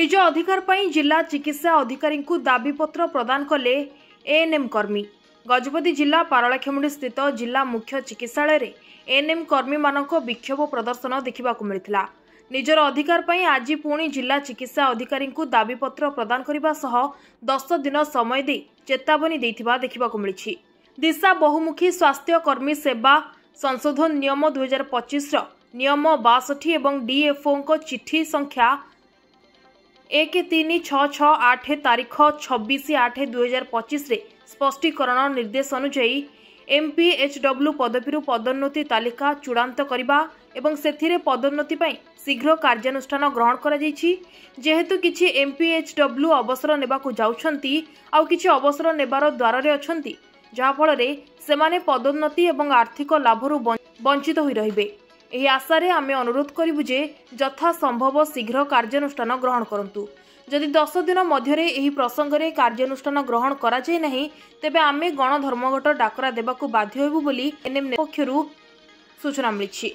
निज अधिकार पर जिला चिकित्सा अधिकारी को दाबीपत्र प्रदान कले एएनएम कर्मी। गजपति जिला पारलाखेमुंडी स्थित जिला मुख्य चिकित्सालय एएनएम कर्मी मानक विक्षोभ प्रदर्शन देखा मिलता। निजर अधिकार पर आज पुणी जिला चिकित्सा अधिकारी को दाबीपत्र प्रदान करने सह 10 दिन समय दे चेतावनी देखा मिली। दिशा बहुमुखी स्वास्थ्य कर्मी सेवा संशोधन नियम 2025 नियम 62 एवं डीएफओ को चिठी संख्या 13668 तारीख 26/8/2025 रे स्पष्टीकरण निर्देश अनुଯାयी एमपीएचडब्ल्यू पदवी पदोन्नति तालिका चूड़ांत करने एवं सेथिरे पदोन्नति पई शीघ्र कार्यानुष्ठान ग्रहण करा जायछि। जेहेतु किछि एमपीएचडब्ल्यू अवसर नेबाकु जाउछंती आउ किछि अवसर नेबार द्वार रे अछंती, जहा फल रे सेमाने पदोन्नति एवं आर्थिक लाभरु वंचित होई रहिबे। एही आशारे आमे अनुरोध करिबु जे यथा संभव शीघ्र कार्यानुष्ठान ग्रहण करंतु। जदि 10 दिन मध्यरे एही प्रसंग रे कार्यानुष्ठान ग्रहण करा जाय नाही तेबे आमे गणधर्मघट डाकरा देबाकू बाध्य हेबु बोली एनएम पक्षरु सूचना मिलिछि।